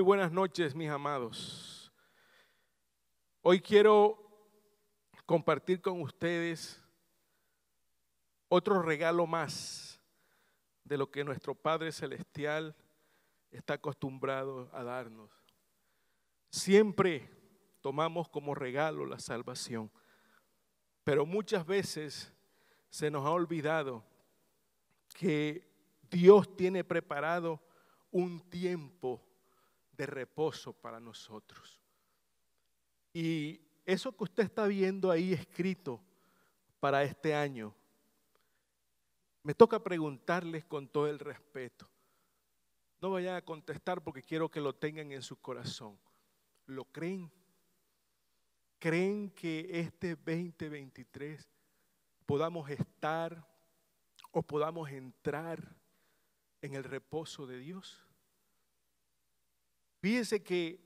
Muy buenas noches, mis amados. Hoy quiero compartir con ustedes otro regalo más de lo que nuestro Padre Celestial está acostumbrado a darnos. Siempre tomamos como regalo la salvación, pero muchas veces se nos ha olvidado que Dios tiene preparado un tiempo de reposo para nosotros. Y eso que usted está viendo ahí escrito para este año, me toca preguntarles con todo el respeto. No vayan a contestar porque quiero que lo tengan en su corazón. ¿Lo creen? ¿Creen que este 2023 podamos estar o podamos entrar en el reposo de Dios? Fíjense que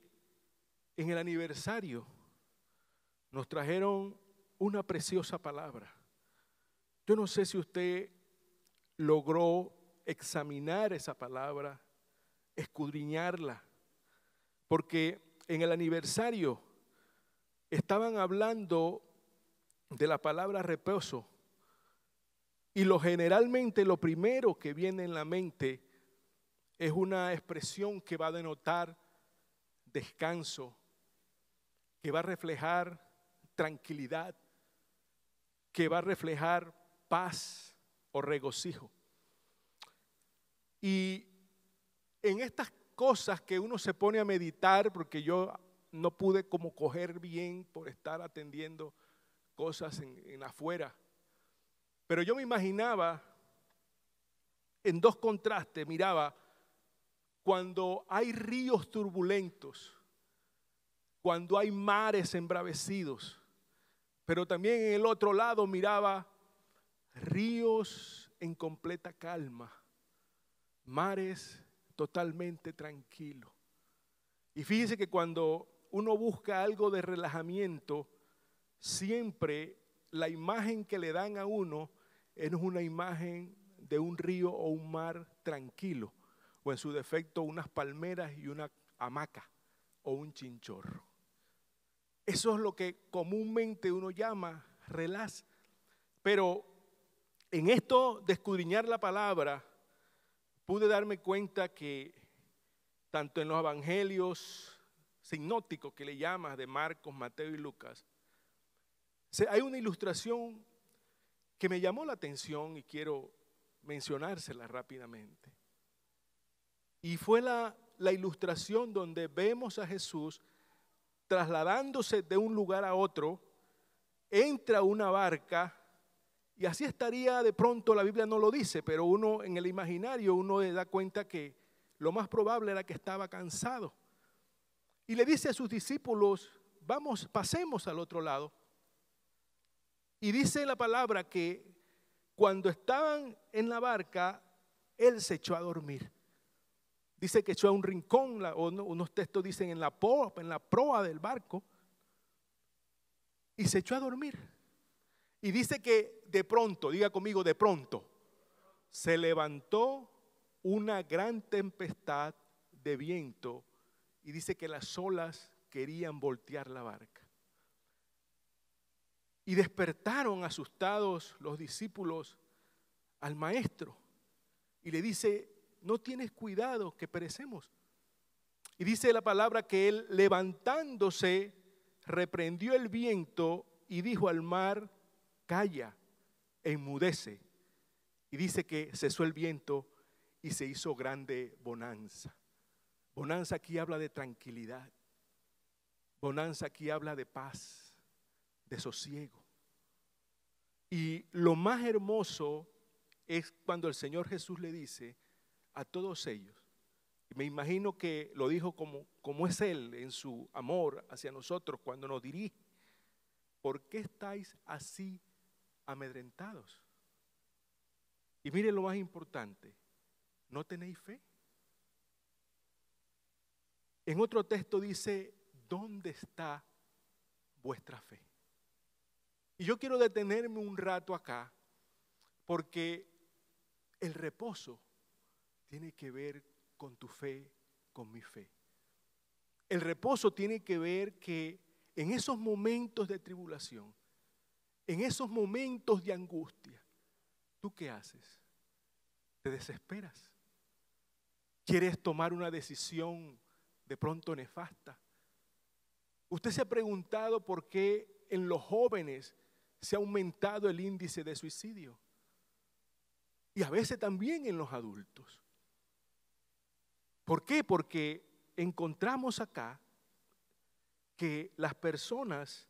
en el aniversario nos trajeron una preciosa palabra. Yo no sé si usted logró examinar esa palabra, escudriñarla, porque en el aniversario estaban hablando de la palabra reposo y generalmente lo primero que viene en la mente es una expresión que va a denotar descanso, que va a reflejar tranquilidad, que va a reflejar paz o regocijo. Y en estas cosas que uno se pone a meditar, porque yo no pude como coger bien por estar atendiendo cosas en afuera, pero yo me imaginaba en dos contrastes, miraba cuando hay ríos turbulentos, cuando hay mares embravecidos, pero también en el otro lado miraba ríos en completa calma, mares totalmente tranquilos. Y fíjese que cuando uno busca algo de relajamiento, siempre la imagen que le dan a uno es una imagen de un río o un mar tranquilo, o en su defecto unas palmeras y una hamaca o un chinchorro. Eso es lo que comúnmente uno llama relax. Pero en esto de escudriñar la palabra, pude darme cuenta que tanto en los evangelios sinópticos que le llamas de Marcos, Mateo y Lucas, hay una ilustración que me llamó la atención y quiero mencionársela rápidamente. Y fue la ilustración donde vemos a Jesús trasladándose de un lugar a otro, entra a una barca y así estaría de pronto, la Biblia no lo dice, pero uno en el imaginario uno le da cuenta que lo más probable era que estaba cansado. Y le dice a sus discípulos, vamos, pasemos al otro lado. Y dice la palabra que cuando estaban en la barca, él se echó a dormir. Dice que echó a un rincón, unos textos dicen en la proa del barco, y se echó a dormir. Y dice que de pronto, diga conmigo, de pronto, se levantó una gran tempestad de viento y dice que las olas querían voltear la barca. Y despertaron asustados los discípulos al maestro y le dice, no tienes cuidado que perecemos. Y dice la palabra que él levantándose reprendió el viento y dijo al mar, calla, enmudece. Y dice que cesó el viento y se hizo grande bonanza. Bonanza aquí habla de tranquilidad. Bonanza aquí habla de paz, de sosiego. Y lo más hermoso es cuando el Señor Jesús le dice a todos ellos, y me imagino que lo dijo como es Él en su amor hacia nosotros cuando nos dirige, ¿por qué estáis así amedrentados? Y miren lo más importante, ¿no tenéis fe? En otro texto dice, ¿dónde está vuestra fe? Y yo quiero detenerme un rato acá, porque el reposo tiene que ver con tu fe, con mi fe. El reposo tiene que ver que en esos momentos de tribulación, en esos momentos de angustia, ¿tú qué haces? Te desesperas. ¿Quieres tomar una decisión de pronto nefasta? ¿Usted se ha preguntado por qué en los jóvenes se ha aumentado el índice de suicidio? Y a veces también en los adultos. ¿Por qué? Porque encontramos acá que las personas,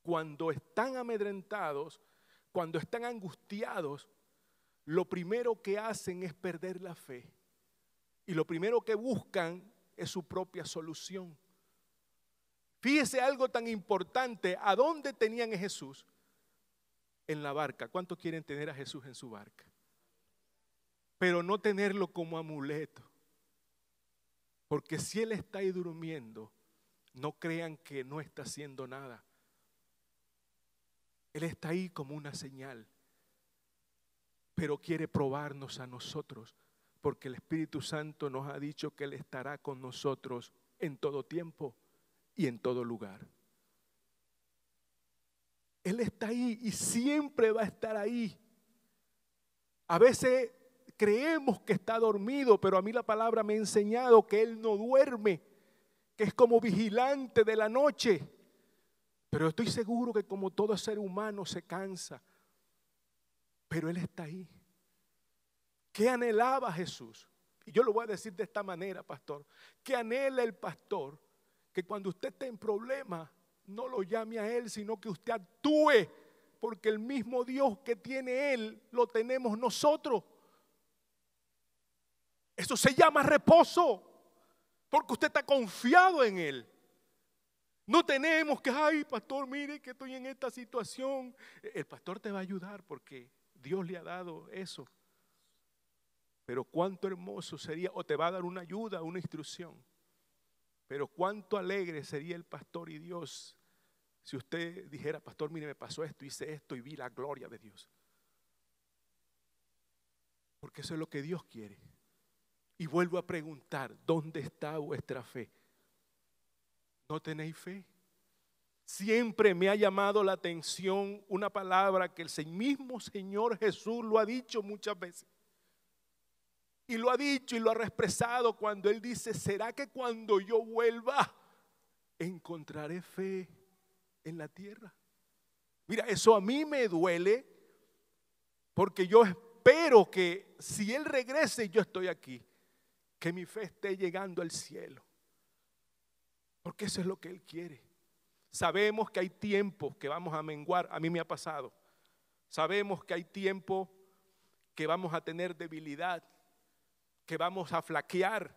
cuando están amedrentados, cuando están angustiados, lo primero que hacen es perder la fe. Y lo primero que buscan es su propia solución. Fíjese algo tan importante. ¿A dónde tenían a Jesús? En la barca. ¿Cuántos quieren tener a Jesús en su barca? Pero no tenerlo como amuleto. Porque si Él está ahí durmiendo, no crean que no está haciendo nada. Él está ahí como una señal. Pero quiere probarnos a nosotros. Porque el Espíritu Santo nos ha dicho que Él estará con nosotros en todo tiempo y en todo lugar. Él está ahí y siempre va a estar ahí. A veces creemos que está dormido, pero a mí la palabra me ha enseñado que Él no duerme, que es como vigilante de la noche. Pero estoy seguro que como todo ser humano se cansa. Pero Él está ahí. ¿Qué anhelaba Jesús? Y yo lo voy a decir de esta manera, pastor. ¿Qué anhela el pastor? Que cuando usted esté en problemas, no lo llame a Él, sino que usted actúe. Porque el mismo Dios que tiene Él, lo tenemos nosotros. Eso se llama reposo. Porque usted está confiado en Él. No tenemos que, ay, pastor, mire que estoy en esta situación. El pastor te va a ayudar porque Dios le ha dado eso. Pero cuánto hermoso sería, o te va a dar una ayuda, una instrucción. Pero cuánto alegre sería el pastor y Dios si usted dijera, pastor, mire, me pasó esto, hice esto y vi la gloria de Dios. Porque eso es lo que Dios quiere. Y vuelvo a preguntar, ¿dónde está vuestra fe? ¿No tenéis fe? Siempre me ha llamado la atención una palabra que el mismo Señor Jesús lo ha dicho muchas veces. Y lo ha dicho y lo ha expresado cuando Él dice, ¿será que cuando yo vuelva encontraré fe en la tierra? Mira, eso a mí me duele porque yo espero que si Él regrese y yo estoy aquí, que mi fe esté llegando al cielo. Porque eso es lo que Él quiere. Sabemos que hay tiempos que vamos a menguar, a mí me ha pasado. Sabemos que hay tiempos que vamos a tener debilidad, que vamos a flaquear.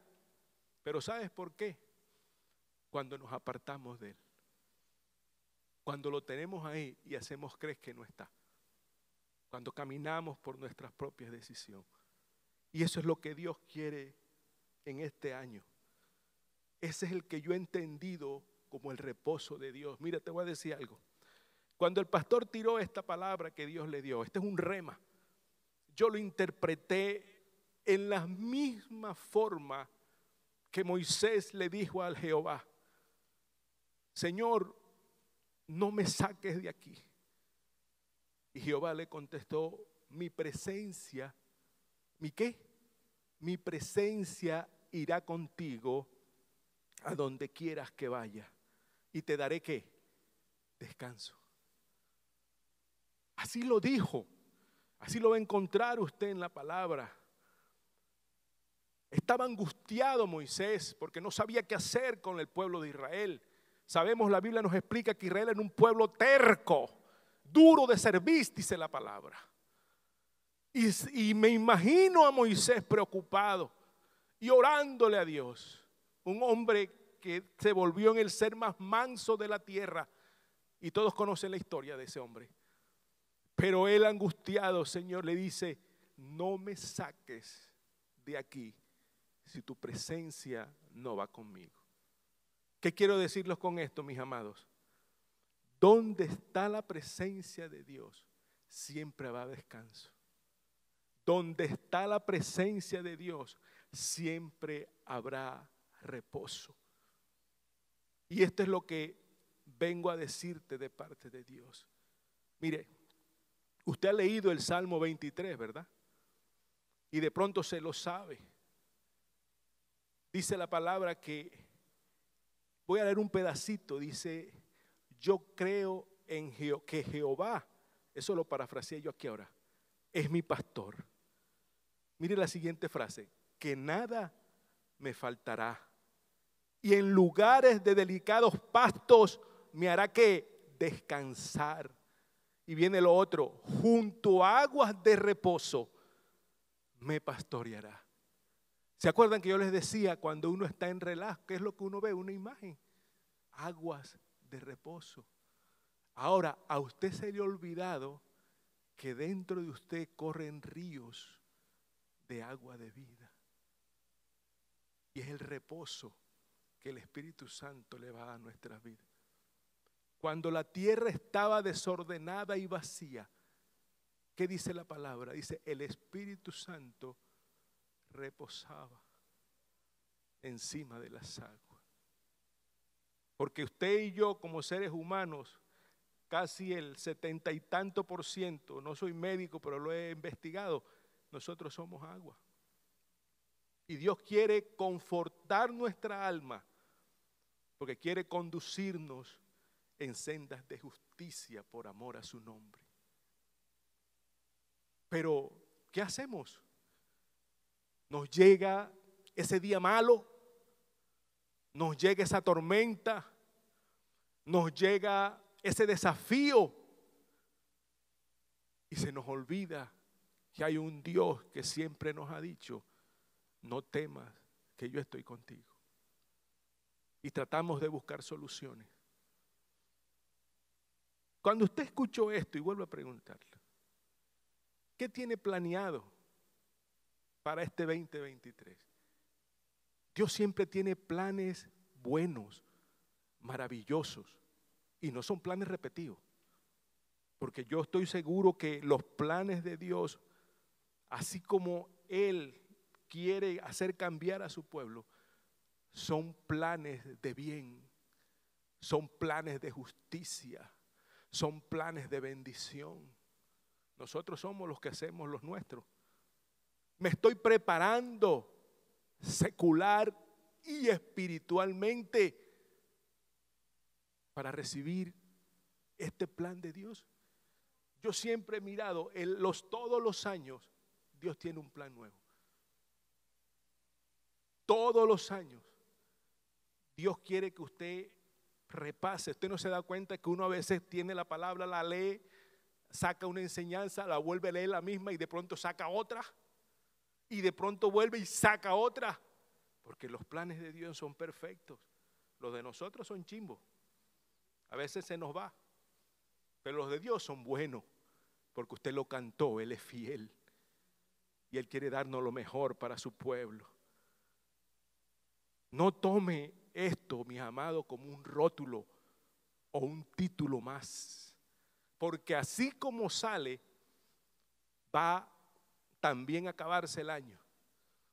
Pero ¿sabes por qué? Cuando nos apartamos de Él. Cuando lo tenemos ahí y hacemos creer que no está. Cuando caminamos por nuestras propias decisiones. Y eso es lo que Dios quiere en este año. Ese es el que yo he entendido como el reposo de Dios. Mira, te voy a decir algo. Cuando el pastor tiró esta palabra que Dios le dio, este es un rema, yo lo interpreté en la misma forma que Moisés le dijo al Jehová, Señor, no me saques de aquí. Y Jehová le contestó, mi presencia, ¿mi qué? Mi presencia irá contigo a donde quieras que vaya y te daré ¿qué? Descanso. Así lo dijo, así lo va a encontrar usted en la palabra. Estaba angustiado Moisés porque no sabía qué hacer con el pueblo de Israel. Sabemos, la Biblia nos explica que Israel era un pueblo terco, duro de servir, dice la palabra. Y me imagino a Moisés preocupado y orándole a Dios. Un hombre que se volvió en el ser más manso de la tierra. Y todos conocen la historia de ese hombre. Pero él angustiado, Señor, le dice, no me saques de aquí si tu presencia no va conmigo. ¿Qué quiero decirles con esto, mis amados? Donde está la presencia de Dios, siempre va a descanso. Donde está la presencia de Dios, siempre habrá reposo. Y esto es lo que vengo a decirte de parte de Dios. Mire, usted ha leído el Salmo 23, ¿verdad? Y de pronto se lo sabe. Dice la palabra que, voy a leer un pedacito, dice, yo creo en que Jehová, eso lo parafraseé yo aquí ahora, es mi pastor. Mire la siguiente frase, que nada me faltará. Y en lugares de delicados pastos me hará que descansar. Y viene lo otro, junto a aguas de reposo me pastoreará. ¿Se acuerdan que yo les decía cuando uno está en relajo, qué es lo que uno ve? Una imagen, aguas de reposo. Ahora, a usted se le ha olvidado que dentro de usted corren ríos de agua de vida. Y es el reposo que el Espíritu Santo le va a nuestras vidas. Cuando la tierra estaba desordenada y vacía, ¿qué dice la palabra? Dice, el Espíritu Santo reposaba encima de las aguas. Porque usted y yo como seres humanos, casi el 70 y tanto %, no soy médico pero lo he investigado, nosotros somos agua. Y Dios quiere confortar nuestra alma porque quiere conducirnos en sendas de justicia por amor a su nombre. Pero, ¿qué hacemos? Nos llega ese día malo, nos llega esa tormenta, nos llega ese desafío y se nos olvida que hay un Dios que siempre nos ha dicho, no temas que yo estoy contigo. Y tratamos de buscar soluciones. Cuando usted escuchó esto, y vuelvo a preguntarle, ¿qué tiene planeado para este 2023? Dios siempre tiene planes buenos, maravillosos, y no son planes repetidos. Porque yo estoy seguro que los planes de Dios, así como Él quiere hacer cambiar a su pueblo, son planes de bien, son planes de justicia, son planes de bendición. Nosotros somos los que hacemos los nuestros. Me estoy preparando secular y espiritualmente para recibir este plan de Dios. Yo siempre he mirado, todos los años Dios tiene un plan nuevo. Todos los años Dios quiere que usted repase. Usted no se da cuenta que uno a veces tiene la palabra, la lee, saca una enseñanza, la vuelve a leer la misma y de pronto saca otra. Y de pronto vuelve y saca otra. Porque los planes de Dios son perfectos. Los de nosotros son chimbos. A veces se nos va. Pero los de Dios son buenos. Porque usted lo cantó, Él es fiel. Y Él quiere darnos lo mejor para su pueblo. No tome esto, mis amados, como un rótulo o un título más. Porque así como sale, va también a acabarse el año.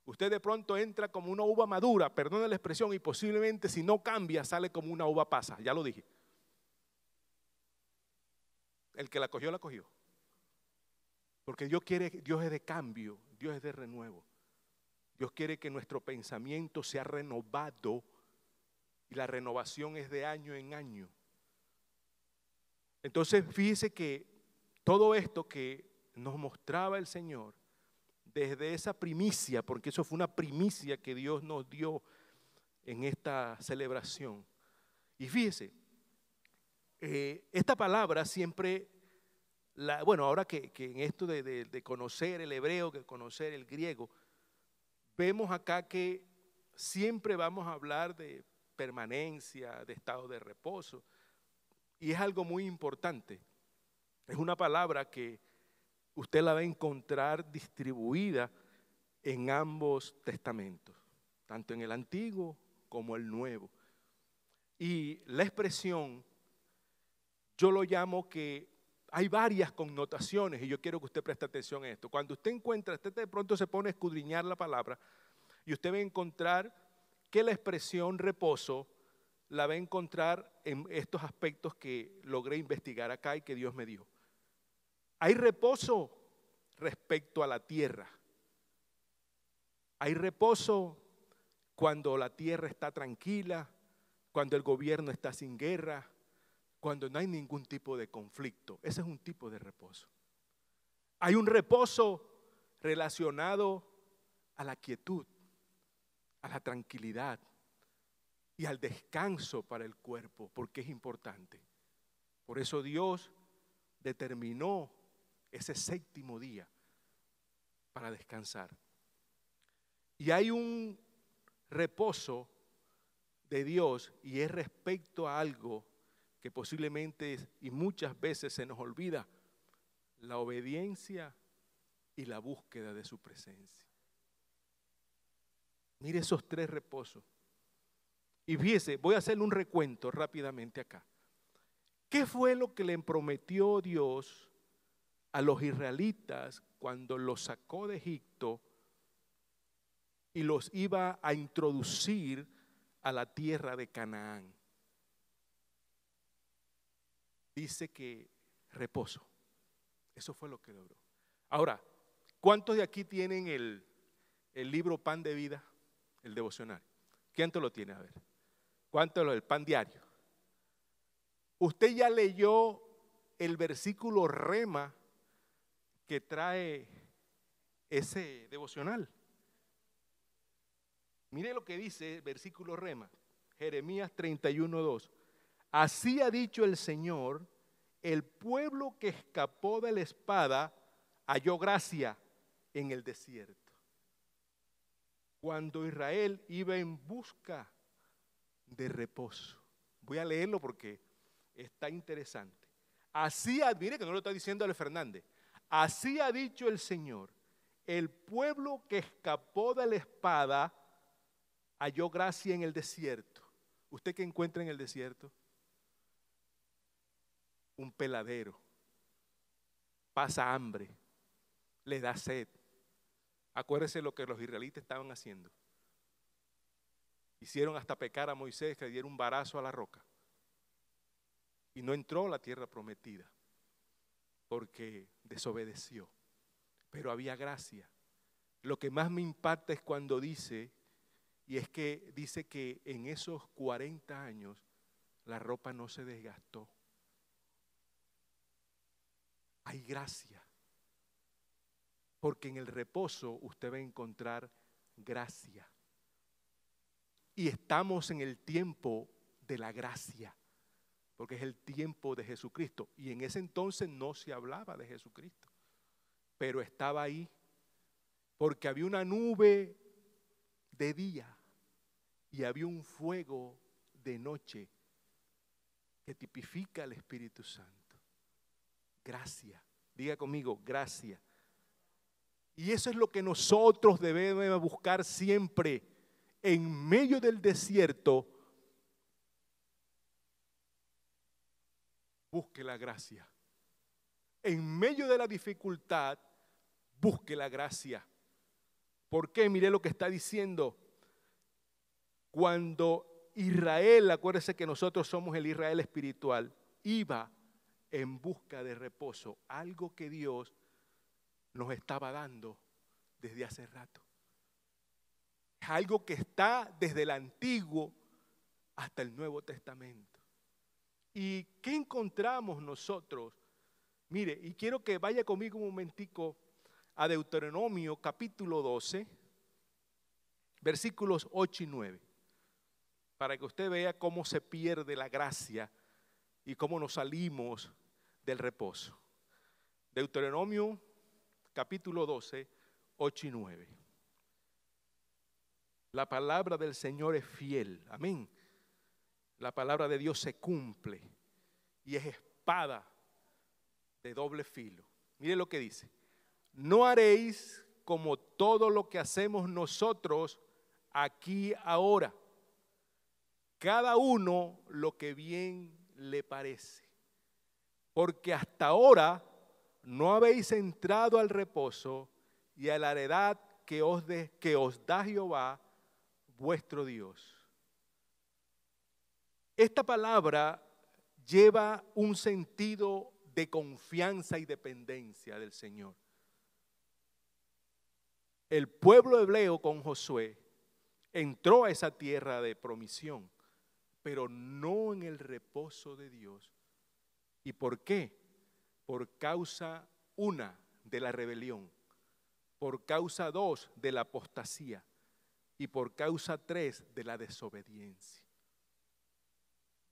Usted de pronto entra como una uva madura, perdone la expresión, y posiblemente si no cambia sale como una uva pasa, ya lo dije. El que la cogió, la cogió. Porque Dios es de cambio, Dios es de renuevo. Dios quiere que nuestro pensamiento sea renovado y la renovación es de año en año. Entonces fíjese que todo esto que nos mostraba el Señor desde esa primicia, porque eso fue una primicia que Dios nos dio en esta celebración. Y fíjese, esta palabra siempre, ahora que en esto de conocer el hebreo, que conocer el griego, vemos acá que siempre vamos a hablar de permanencia, de estado de reposo. Y es algo muy importante. Es una palabra que usted la va a encontrar distribuida en ambos testamentos, tanto en el Antiguo como el Nuevo. Y la expresión, yo lo llamo que hay varias connotaciones y yo quiero que usted preste atención a esto. Cuando usted de pronto se pone a escudriñar la palabra y usted va a encontrar que la expresión reposo la va a encontrar en estos aspectos que logré investigar acá y que Dios me dio. Hay reposo respecto a la tierra. Hay reposo cuando la tierra está tranquila, cuando el gobierno está sin guerra, cuando no hay ningún tipo de conflicto. Ese es un tipo de reposo. Hay un reposo relacionado a la quietud, a la tranquilidad y al descanso para el cuerpo, porque es importante. Por eso Dios determinó ese séptimo día para descansar. Y hay un reposo de Dios y es respecto a algo que posiblemente y muchas veces se nos olvida: la obediencia y la búsqueda de su presencia. Mire esos tres reposos. Y fíjese, voy a hacerle un recuento rápidamente acá. ¿Qué fue lo que le prometió Dios a los israelitas cuando los sacó de Egipto y los iba a introducir a la tierra de Canaán? Dice que reposo. Eso fue lo que logró. Ahora, ¿cuántos de aquí tienen el libro Pan de Vida, el devocional? ¿Quién lo tiene? A ver. ¿Cuántos el pan diario? ¿Usted ya leyó el versículo rema que trae ese devocional? Mire lo que dice el versículo rema, Jeremías 31:2. Así ha dicho el Señor: el pueblo que escapó de la espada halló gracia en el desierto. Cuando Israel iba en busca de reposo. Voy a leerlo porque está interesante. Así, mire que no lo está diciendo Ale Fernández. Así ha dicho el Señor: el pueblo que escapó de la espada halló gracia en el desierto. ¿Usted qué encuentra en el desierto? Un peladero. Pasa hambre. Le da sed. Acuérdese lo que los israelitas estaban haciendo. Hicieron hasta pecar a Moisés, que le dieron un varazo a la roca. Y no entró a la tierra prometida porque desobedeció. Pero había gracia. Lo que más me impacta es cuando dice, y es que dice que en esos 40 años la ropa no se desgastó. Hay gracia. Porque en el reposo usted va a encontrar gracia. Y estamos en el tiempo de la gracia, porque es el tiempo de Jesucristo. Y en ese entonces no se hablaba de Jesucristo, pero estaba ahí, porque había una nube de día y había un fuego de noche que tipifica al Espíritu Santo. Gracia. Diga conmigo, gracia. Y eso es lo que nosotros debemos buscar siempre. En medio del desierto, busque la gracia. En medio de la dificultad, busque la gracia. ¿Por qué? Mire lo que está diciendo. Cuando Israel, acuérdese que nosotros somos el Israel espiritual, iba en busca de reposo, algo que Dios nos estaba dando desde hace rato. Es algo que está desde el Antiguo hasta el Nuevo Testamento. ¿Y qué encontramos nosotros? Mire, y quiero que vaya conmigo un momentico a Deuteronomio capítulo 12, versículos 8 y 9, para que usted vea cómo se pierde la gracia y cómo nos salimos del reposo. Deuteronomio capítulo 12, 8 y 9. La palabra del Señor es fiel, amén. La palabra de Dios se cumple y es espada de doble filo. Mire lo que dice: no haréis como todo lo que hacemos nosotros aquí ahora, cada uno lo que bien le parece, porque hasta ahora no habéis entrado al reposo y a la heredad que os da Jehová vuestro Dios. Esta palabra lleva un sentido de confianza y dependencia del Señor. El pueblo hebreo con Josué entró a esa tierra de promisión, pero no en el reposo de Dios. ¿Y por qué? Por causa, una, de la rebelión, por causa, dos, de la apostasía y por causa, tres, de la desobediencia.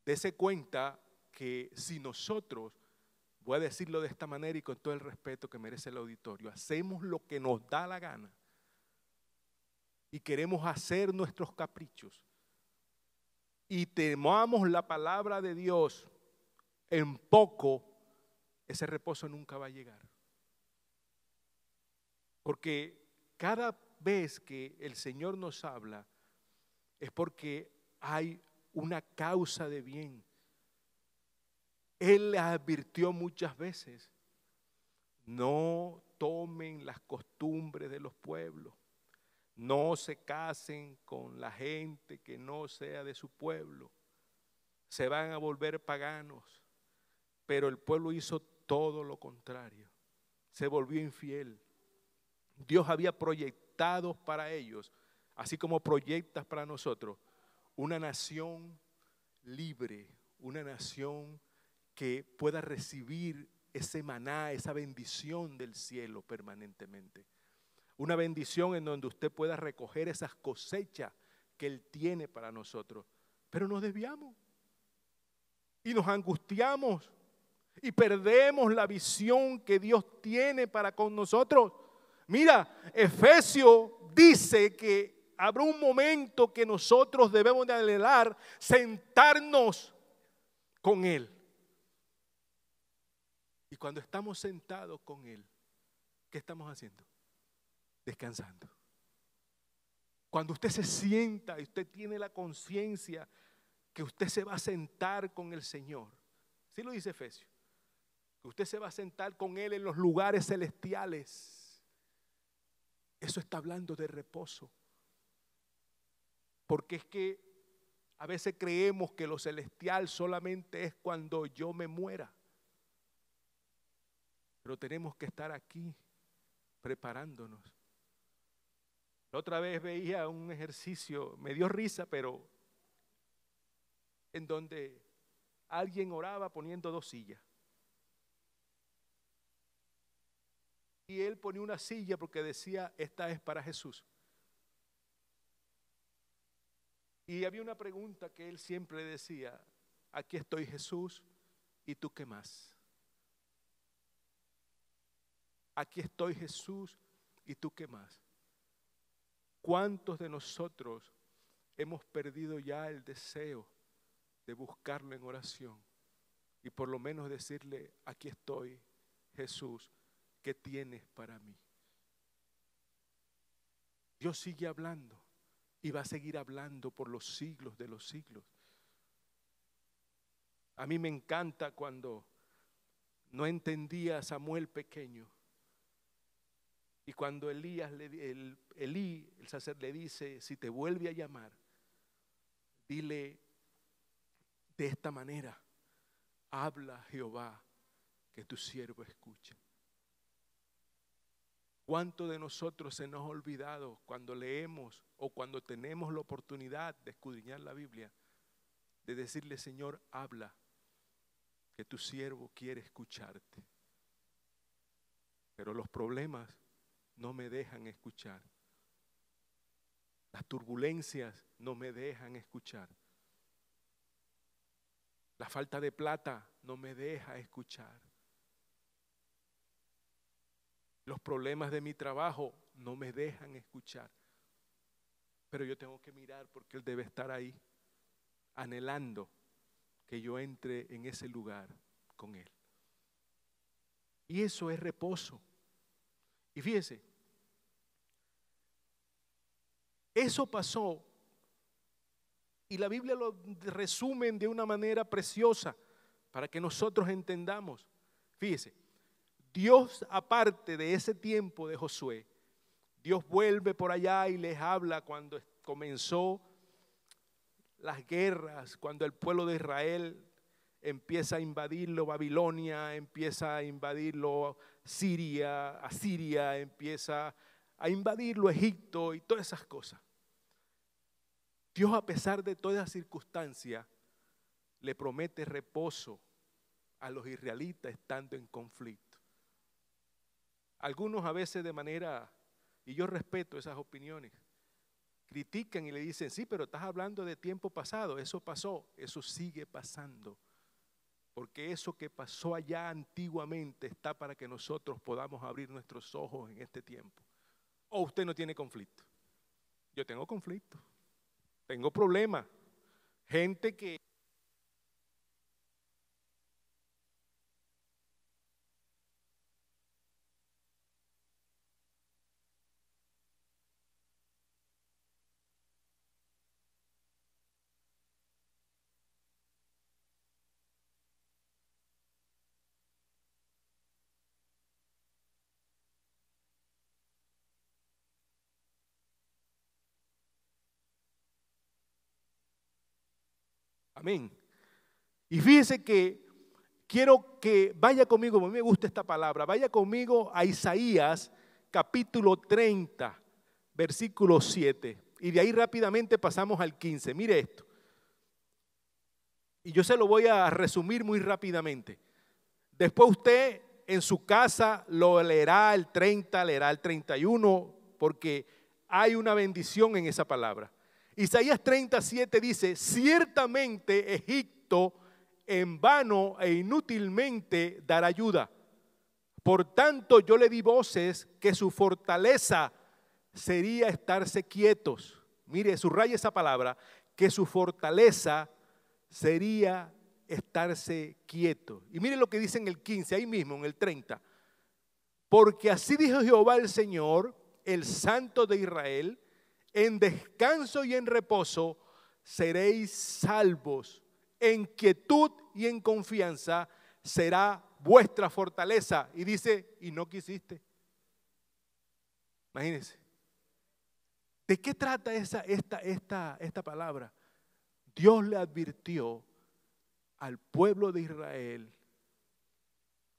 Dese cuenta que si nosotros, voy a decirlo de esta manera y con todo el respeto que merece el auditorio, hacemos lo que nos da la gana y queremos hacer nuestros caprichos y temamos la palabra de Dios en poco, ese reposo nunca va a llegar. Porque cada vez que el Señor nos habla es porque hay una causa de bien. Él les advirtió muchas veces: no tomen las costumbres de los pueblos, no se casen con la gente que no sea de su pueblo, se van a volver paganos. Pero el pueblo hizo todo lo contrario, se volvió infiel. Dios había proyectado para ellos, así como proyectas para nosotros, una nación libre, una nación que pueda recibir ese maná, esa bendición del cielo permanentemente. Una bendición en donde usted pueda recoger esas cosechas que Él tiene para nosotros. Pero nos desviamos y nos angustiamos y perdemos la visión que Dios tiene para con nosotros. Mira, Efesios dice que habrá un momento que nosotros debemos de anhelar sentarnos con Él. Y cuando estamos sentados con Él, ¿qué estamos haciendo? Descansando. Cuando usted se sienta y usted tiene la conciencia que usted se va a sentar con el Señor, ¿sí lo dice Efesios? Que usted se va a sentar con Él en los lugares celestiales. Eso está hablando de reposo. Porque es que a veces creemos que lo celestial solamente es cuando yo me muera. Pero tenemos que estar aquí preparándonos. La otra vez veía un ejercicio, me dio risa, pero en donde alguien oraba poniendo dos sillas. Y él ponía una silla porque decía: esta es para Jesús. Y había una pregunta que él siempre decía: aquí estoy, Jesús, ¿y tú qué más? Aquí estoy, Jesús, ¿y tú qué más? ¿Cuántos de nosotros hemos perdido ya el deseo de buscarlo en oración? Y por lo menos decirle: aquí estoy, Jesús, ¿qué tienes para mí? Dios sigue hablando y va a seguir hablando por los siglos de los siglos. A mí me encanta cuando no entendía a Samuel pequeño. Y cuando Elí, el sacerdote, le dice: si te vuelve a llamar, dile de esta manera: habla, Jehová, que tu siervo escucha. ¿Cuánto de nosotros se nos ha olvidado cuando leemos o cuando tenemos la oportunidad de escudriñar la Biblia, de decirle: Señor, habla, que tu siervo quiere escucharte? Pero los problemas no me dejan escuchar. Las turbulencias no me dejan escuchar. La falta de plata no me deja escuchar. Los problemas de mi trabajo no me dejan escuchar. Pero yo tengo que mirar porque Él debe estar ahí, anhelando que yo entre en ese lugar con Él. Y eso es reposo. Y fíjese, eso pasó y la Biblia lo resume de una manera preciosa para que nosotros entendamos. Fíjese, Dios, aparte de ese tiempo de Josué, Dios vuelve por allá y les habla cuando comenzó las guerras, cuando el pueblo de Israel empieza a invadirlo Babilonia, empieza a invadirlo Siria, Asiria, empieza a invadirlo Egipto y todas esas cosas. Dios, a pesar de todas las circunstancias, le promete reposo a los israelitas estando en conflicto. Algunos a veces de manera, y yo respeto esas opiniones, critican y le dicen, sí, pero estás hablando de tiempo pasado, eso pasó, eso sigue pasando. Porque eso que pasó allá antiguamente está para que nosotros podamos abrir nuestros ojos en este tiempo. ¿O usted no tiene conflicto? Yo tengo conflicto, tengo problemas, gente que... Amén. Y fíjese que quiero que vaya conmigo, a mí me gusta esta palabra, vaya conmigo a Isaías capítulo 30, versículo 7. Y de ahí rápidamente pasamos al 15. Mire esto. Y yo se lo voy a resumir muy rápidamente. Después usted en su casa lo leerá el 30, leerá el 31, porque hay una bendición en esa palabra. Isaías 37 dice, ciertamente Egipto en vano e inútilmente dará ayuda. Por tanto yo le di voces que su fortaleza sería estarse quietos. Mire, subraya esa palabra, que su fortaleza sería estarse quieto. Y mire lo que dice en el 15, ahí mismo en el 30. Porque así dijo Jehová el Señor, el Santo de Israel, en descanso y en reposo seréis salvos, en quietud y en confianza será vuestra fortaleza. Y dice, y no quisiste. Imagínense. ¿De qué trata esta palabra? Dios le advirtió al pueblo de Israel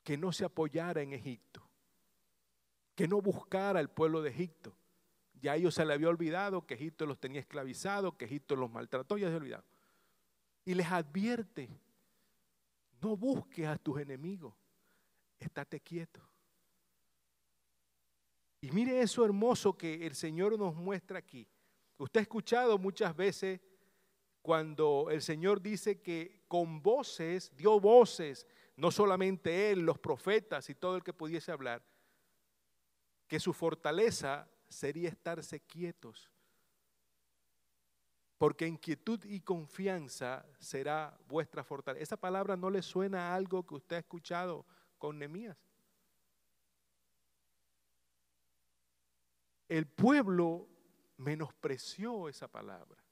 que no se apoyara en Egipto, que no buscara al pueblo de Egipto. Ya a ellos se les había olvidado que Egipto los tenía esclavizados, que Egipto los maltrató, ya se olvidaron. Y les advierte, no busques a tus enemigos, estate quieto. Y mire eso hermoso que el Señor nos muestra aquí. Usted ha escuchado muchas veces cuando el Señor dice que con voces, dio voces, no solamente Él, los profetas y todo el que pudiese hablar, que su fortaleza sería estarse quietos. Porque en quietud y confianza será vuestra fortaleza. Esa palabra no le suena a algo que usted ha escuchado con Nehemías. El pueblo menospreció esa palabra.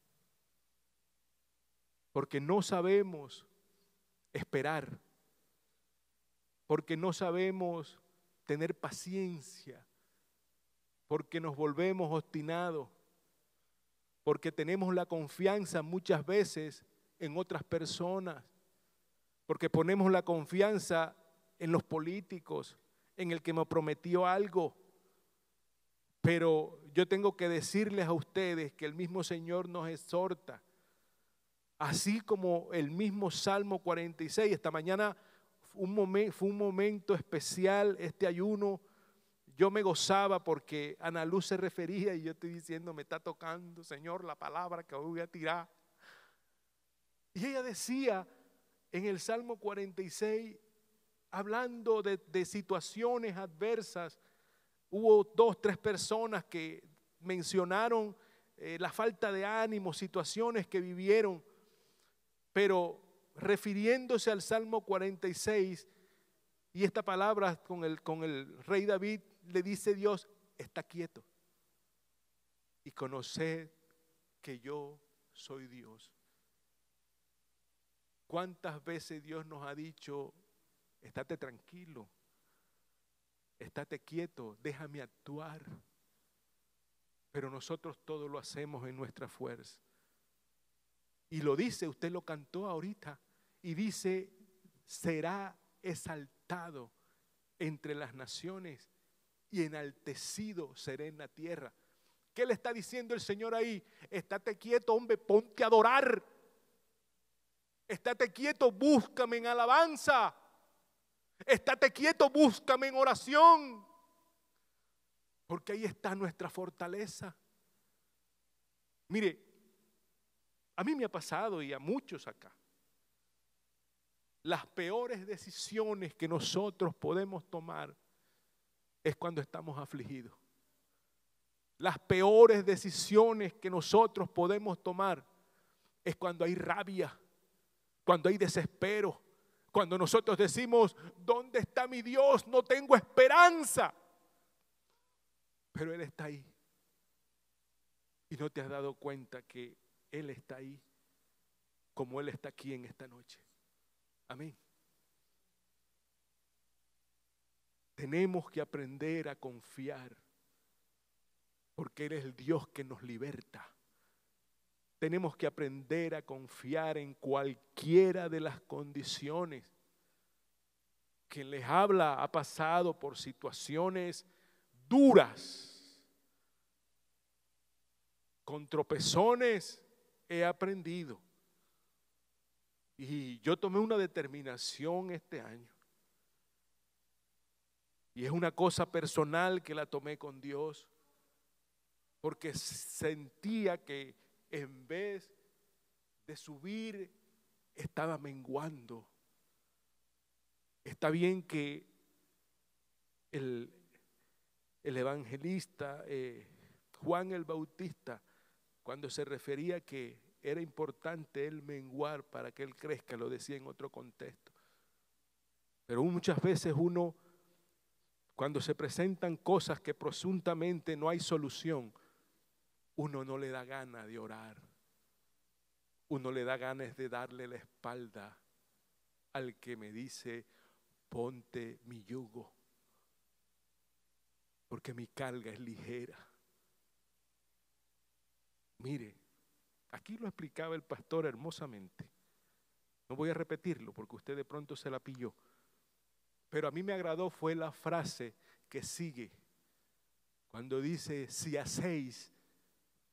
Porque no sabemos esperar. Porque no sabemos tener paciencia. Porque nos volvemos obstinados. Porque tenemos la confianza muchas veces en otras personas. Porque ponemos la confianza en los políticos, en el que me prometió algo. Pero yo tengo que decirles a ustedes que el mismo Señor nos exhorta. Así como el mismo Salmo 46, esta mañana fue un momento especial este ayuno. Yo me gozaba porque Ana Luz se refería y yo estoy diciendo, me está tocando, Señor, la palabra que hoy voy a tirar. Y ella decía en el Salmo 46, hablando de situaciones adversas, hubo 2, 3 personas que mencionaron la falta de ánimo, situaciones que vivieron, pero refiriéndose al Salmo 46 y esta palabra con el rey David, le dice Dios, está quieto y conoced que yo soy Dios. ¿Cuántas veces Dios nos ha dicho, estate tranquilo, estate quieto, déjame actuar? Pero nosotros todo lo hacemos en nuestra fuerza. Y lo dice, usted lo cantó ahorita, y dice, será exaltado entre las naciones y enaltecido será en la tierra. ¿Qué le está diciendo el Señor ahí? Estate quieto, hombre, ponte a adorar. Estate quieto, búscame en alabanza. Estate quieto, búscame en oración. Porque ahí está nuestra fortaleza. Mire, a mí me ha pasado y a muchos acá. Las peores decisiones que nosotros podemos tomar es cuando estamos afligidos. Las peores decisiones que nosotros podemos tomar es cuando hay rabia, cuando hay desespero, cuando nosotros decimos, ¿dónde está mi Dios? No tengo esperanza. Pero Él está ahí. Y no te has dado cuenta que Él está ahí como Él está aquí en esta noche. Amén. Tenemos que aprender a confiar, porque Él es el Dios que nos liberta. Tenemos que aprender a confiar en cualquiera de las condiciones. Quien les habla ha pasado por situaciones duras. Con tropezones he aprendido. Y yo tomé una determinación este año. Y es una cosa personal que la tomé con Dios. Porque sentía que en vez de subir, estaba menguando. Está bien que el evangelista Juan el Bautista, cuando se refería que era importante él menguar para que él crezca, lo decía en otro contexto. Pero muchas veces uno, cuando se presentan cosas que presuntamente no hay solución, uno no le da gana de orar. Uno le da ganas de darle la espalda al que me dice, ponte mi yugo, porque mi carga es ligera. Mire, aquí lo explicaba el pastor hermosamente. No voy a repetirlo porque usted de pronto se la pilló. Pero a mí me agradó fue la frase que sigue. Cuando dice, si hacéis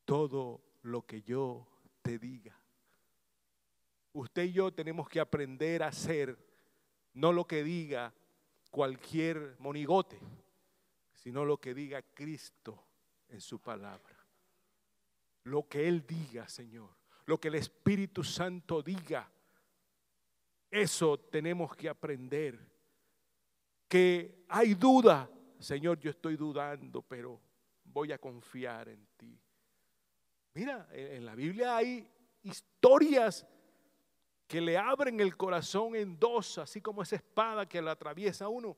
todo lo que yo te diga. Usted y yo tenemos que aprender a hacer no lo que diga cualquier monigote, sino lo que diga Cristo en su palabra. Lo que Él diga, Señor, lo que el Espíritu Santo diga, eso tenemos que aprender. Que hay duda, Señor, yo estoy dudando, pero voy a confiar en ti. Mira, en la Biblia hay historias que le abren el corazón en dos, así como esa espada que la atraviesa uno.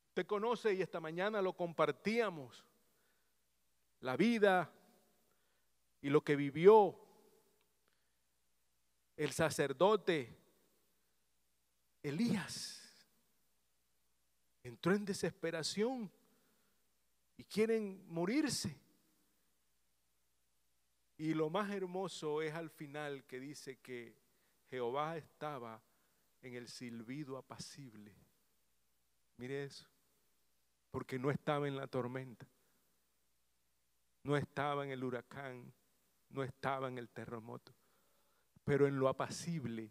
Usted conoce, y esta mañana lo compartíamos, la vida y lo que vivió el sacerdote Elías. Entró en desesperación y quieren morirse. Y lo más hermoso es al final que dice que Jehová estaba en el silbido apacible. Mire eso, porque no estaba en la tormenta. No estaba en el huracán, no estaba en el terremoto, pero en lo apacible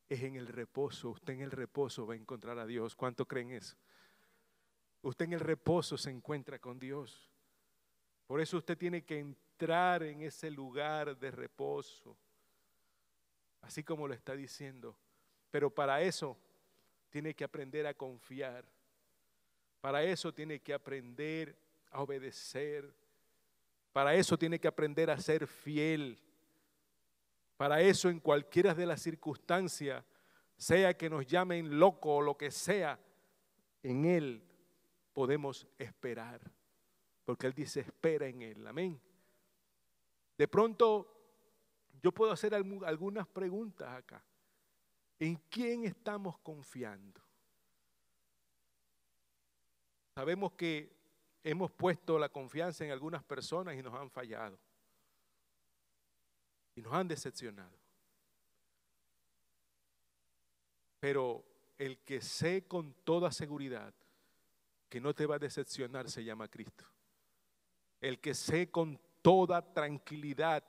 es en el reposo. Usted en el reposo va a encontrar a Dios. ¿Cuánto creen eso? Usted en el reposo se encuentra con Dios. Por eso usted tiene que entrar en ese lugar de reposo, así como lo está diciendo. Pero para eso tiene que aprender a confiar. Para eso tiene que aprender a obedecer. Para eso tiene que aprender a ser fiel. Para eso en cualquiera de las circunstancias, sea que nos llamen loco o lo que sea, en Él podemos esperar. Porque Él dice, espera en Él. Amén. De pronto yo puedo hacer algunas preguntas acá. ¿En quién estamos confiando? Sabemos que hemos puesto la confianza en algunas personas y nos han fallado. y nos han decepcionado. Pero el que sé con toda seguridad que no te va a decepcionar se llama Cristo. El que sé con toda tranquilidad,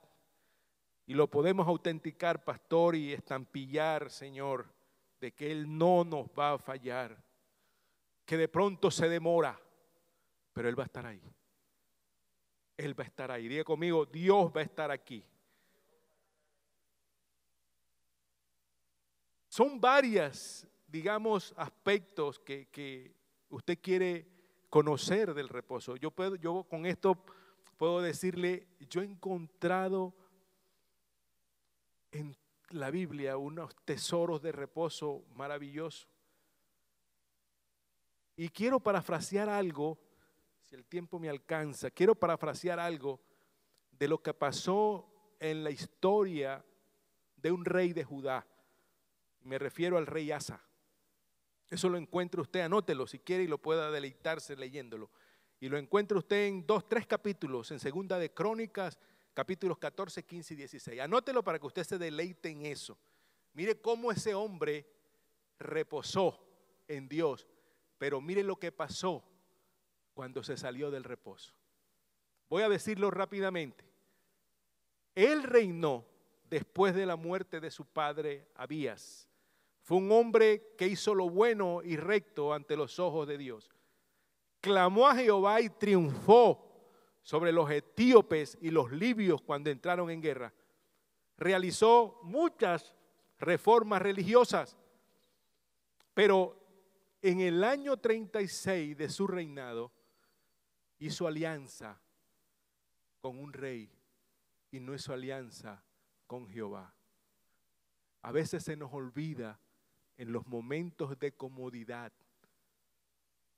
y lo podemos autenticar, pastor, y estampillar, Señor, de que Él no nos va a fallar, que de pronto se demora, pero Él va a estar ahí. Él va a estar ahí. Diga conmigo, Dios va a estar aquí. Son varias, digamos, aspectos que usted quiere conocer del reposo. Yo con esto puedo decirle, yo he encontrado en la Biblia unos tesoros de reposo maravillosos. Y quiero parafrasear algo, si el tiempo me alcanza, quiero parafrasear algo de lo que pasó en la historia de un rey de Judá. Me refiero al rey Asa. Eso lo encuentra usted, anótelo si quiere y lo pueda deleitarse leyéndolo. Y lo encuentra usted en 3 capítulos, en Segunda de Crónicas, capítulos 14, 15 y 16. Anótelo para que usted se deleite en eso. Mire cómo ese hombre reposó en Dios, pero mire lo que pasó cuando se salió del reposo. Voy a decirlo rápidamente. Él reinó después de la muerte de su padre Abías. Fue un hombre que hizo lo bueno y recto ante los ojos de Dios. Clamó a Jehová y triunfó sobre los etíopes y los libios cuando entraron en guerra. Realizó muchas reformas religiosas, pero en el año 36 de su reinado hizo alianza con un rey y no hizo alianza con Jehová. A veces se nos olvida en los momentos de comodidad,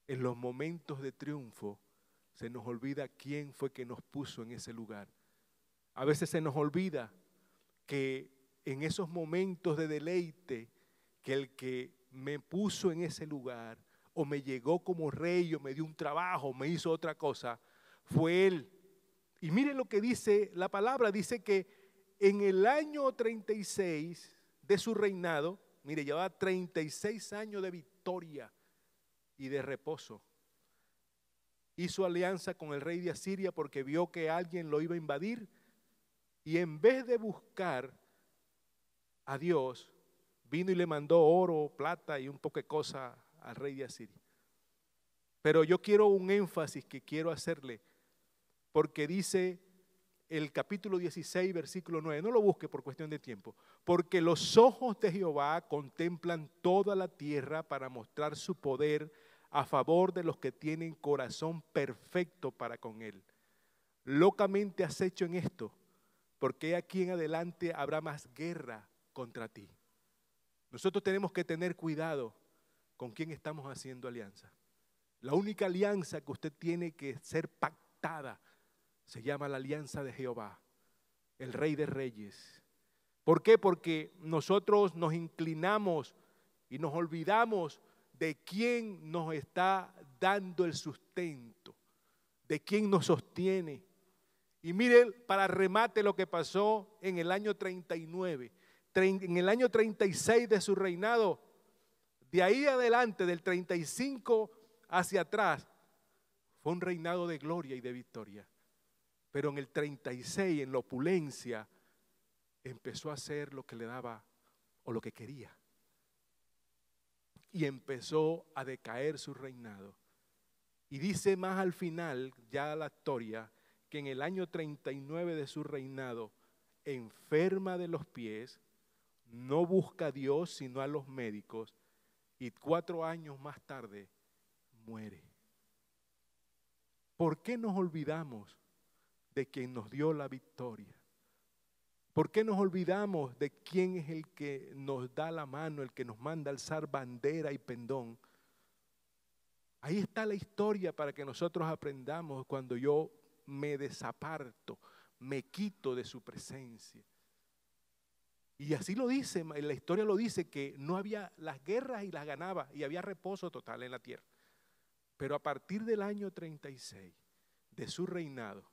en los momentos de triunfo, se nos olvida quién fue que nos puso en ese lugar. A veces se nos olvida que en esos momentos de deleite, que el que me puso en ese lugar, o me llegó como rey, o me dio un trabajo, o me hizo otra cosa, fue Él. Y miren lo que dice la palabra, dice que en el año 36 de su reinado, mire, llevaba 36 años de victoria y de reposo. Hizo alianza con el rey de Asiria porque vio que alguien lo iba a invadir, y en vez de buscar a Dios, vino y le mandó oro, plata y un poco de cosas al rey de Asiria. Pero yo quiero un énfasis que quiero hacerle, porque dice el capítulo 16, versículo 9, no lo busque por cuestión de tiempo, porque los ojos de Jehová contemplan toda la tierra para mostrar su poder a favor de los que tienen corazón perfecto para con Él. Locamente has hecho en esto, porque aquí en adelante habrá más guerra contra ti. Nosotros tenemos que tener cuidado con quién estamos haciendo alianza. La única alianza que usted tiene que ser pactada se llama la alianza de Jehová, el Rey de Reyes. ¿Por qué? Porque nosotros nos inclinamos y nos olvidamos de quién nos está dando el sustento, de quién nos sostiene. Y miren, para remate lo que pasó en el año 39, en el año 36 de su reinado, de ahí adelante, del 35 hacia atrás, fue un reinado de gloria y de victoria. Pero en el 36, en la opulencia, empezó a hacer lo que le daba o lo que quería. Y empezó a decaer su reinado. Y dice más al final, ya la historia, que en el año 39 de su reinado, enferma de los pies, no busca a Dios sino a los médicos, y 4 años más tarde muere. ¿Por qué nos olvidamos de quien nos dio la victoria? ¿Por qué nos olvidamos de quién es el que nos da la mano, el que nos manda a alzar bandera y pendón? Ahí está la historia para que nosotros aprendamos cuando yo me desaparto, me quito de su presencia. Y así lo dice, la historia lo dice, que no había las guerras y las ganaba y había reposo total en la tierra. Pero a partir del año 36 de su reinado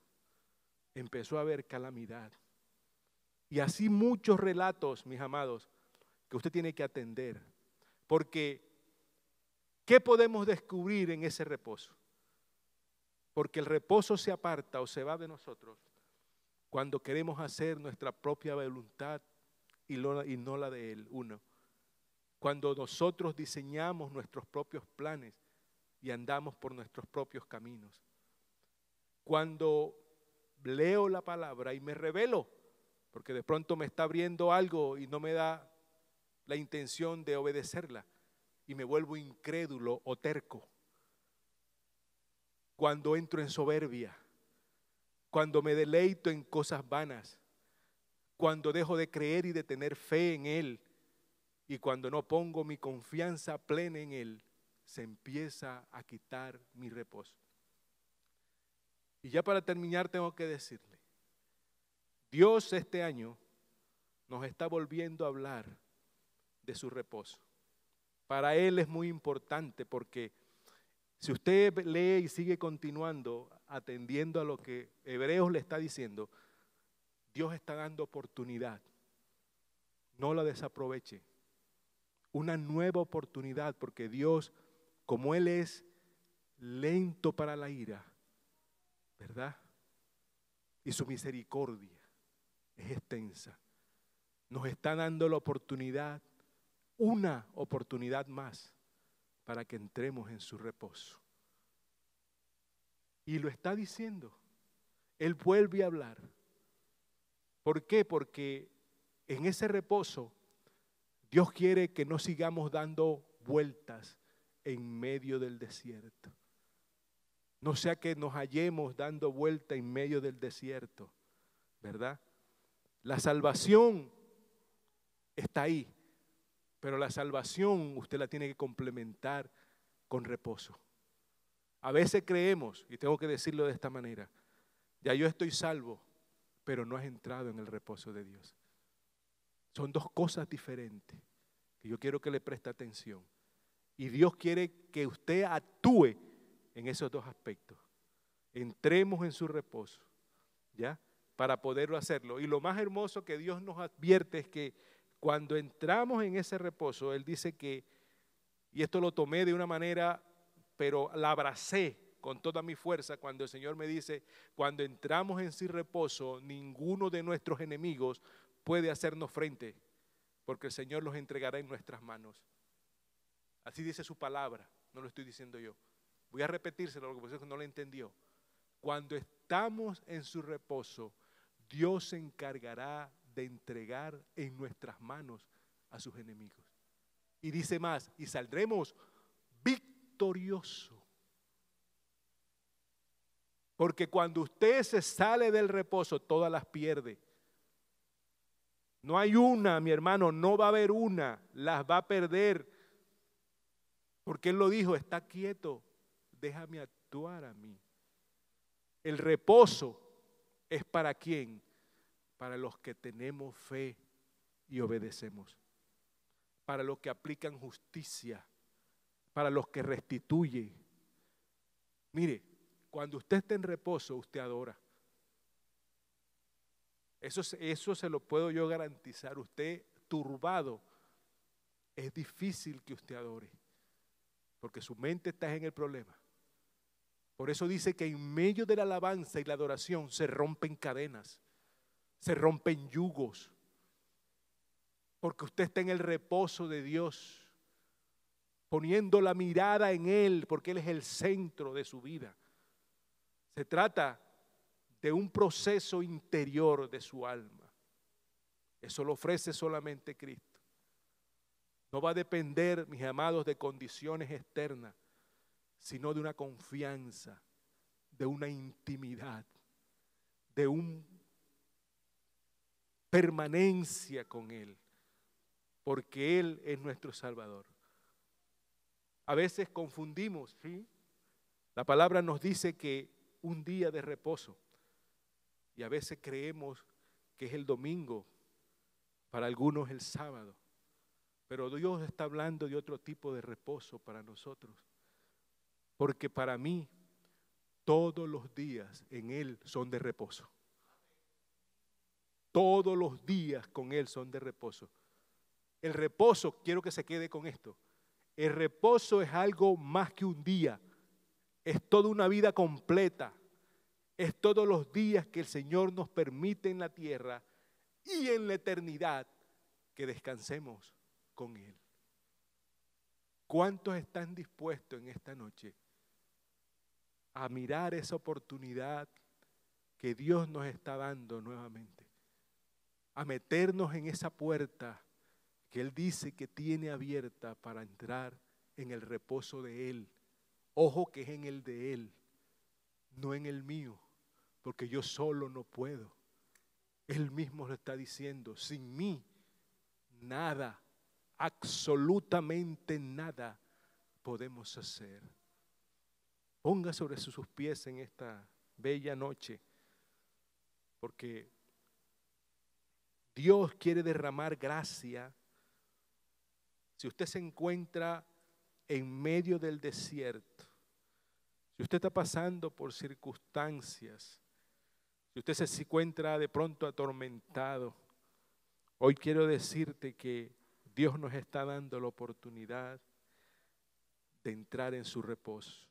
empezó a haber calamidad. Y así muchos relatos, mis amados, que usted tiene que atender. Porque, ¿qué podemos descubrir en ese reposo? Porque el reposo se aparta o se va de nosotros cuando queremos hacer nuestra propia voluntad y no la de Él, uno. Cuando nosotros diseñamos nuestros propios planes y andamos por nuestros propios caminos. Cuando leo la palabra y me revelo, porque de pronto me está abriendo algo y no me da la intención de obedecerla y me vuelvo incrédulo o terco. Cuando entro en soberbia, cuando me deleito en cosas vanas, cuando dejo de creer y de tener fe en Él y cuando no pongo mi confianza plena en Él, se empieza a quitar mi reposo. Y ya para terminar tengo que decirle, Dios este año nos está volviendo a hablar de su reposo. Para Él es muy importante porque si usted lee y sigue continuando atendiendo a lo que Hebreos le está diciendo, Dios está dando oportunidad. No la desaproveche. Una nueva oportunidad porque Dios, como Él es lento para la ira, ¿verdad? Y su misericordia es extensa. Nos está dando la oportunidad, una oportunidad más para que entremos en su reposo. Y lo está diciendo. Él vuelve a hablar. ¿Por qué? Porque en ese reposo Dios quiere que no sigamos dando vueltas en medio del desierto. No sea que nos hallemos dando vuelta en medio del desierto, ¿verdad? La salvación está ahí, pero la salvación usted la tiene que complementar con reposo. A veces creemos, y tengo que decirlo de esta manera, ya yo estoy salvo, pero no has entrado en el reposo de Dios. Son dos cosas diferentes que yo quiero que le preste atención. Y Dios quiere que usted actúe en esos dos aspectos. Entremos en su reposo, ¿ya? Para poderlo hacerlo. Y lo más hermoso que Dios nos advierte es que cuando entramos en ese reposo, Él dice que, y esto lo tomé de una manera, pero la abracé con toda mi fuerza cuando el Señor me dice, cuando entramos en su reposo, ninguno de nuestros enemigos puede hacernos frente, porque el Señor los entregará en nuestras manos. Así dice su palabra, no lo estoy diciendo yo. Voy a repetírselo, porque no lo entendió. Cuando estamos en su reposo, Dios se encargará de entregar en nuestras manos a sus enemigos. Y dice más, y saldremos victoriosos. Porque cuando usted se sale del reposo, todas las pierde. No hay una, mi hermano, no va a haber una, las va a perder. Porque Él lo dijo, está quieto, déjame actuar a mí. El reposo es para quién, para los que tenemos fe y obedecemos, para los que aplican justicia, para los que restituyen. Mire, cuando usted está en reposo, usted adora. Eso se lo puedo yo garantizar. Usted turbado, es difícil que usted adore, porque su mente está en el problema. Por eso dice que en medio de la alabanza y la adoración se rompen cadenas, se rompen yugos, porque usted está en el reposo de Dios, poniendo la mirada en Él, porque Él es el centro de su vida. Se trata de un proceso interior de su alma. Eso lo ofrece solamente Cristo. No va a depender, mis amados, de condiciones externas, sino de una confianza, de una intimidad, de una permanencia con Él, porque Él es nuestro Salvador. A veces confundimos, ¿sí? La palabra nos dice que un día de reposo, y a veces creemos que es el domingo, para algunos el sábado, pero Dios está hablando de otro tipo de reposo para nosotros. Porque para mí, todos los días en Él son de reposo. Todos los días con Él son de reposo. El reposo, quiero que se quede con esto, el reposo es algo más que un día, es toda una vida completa, es todos los días que el Señor nos permite en la tierra y en la eternidad que descansemos con Él. ¿Cuántos están dispuestos en esta noche a mirar esa oportunidad que Dios nos está dando nuevamente? A meternos en esa puerta que Él dice que tiene abierta para entrar en el reposo de Él. Ojo que es en el de Él, no en el mío, porque yo solo no puedo. Él mismo lo está diciendo, sin mí, nada, absolutamente nada podemos hacer. Ponga sobre sus pies en esta bella noche, porque Dios quiere derramar gracia. Si usted se encuentra en medio del desierto, si usted está pasando por circunstancias, si usted se encuentra de pronto atormentado, hoy quiero decirte que Dios nos está dando la oportunidad de entrar en su reposo.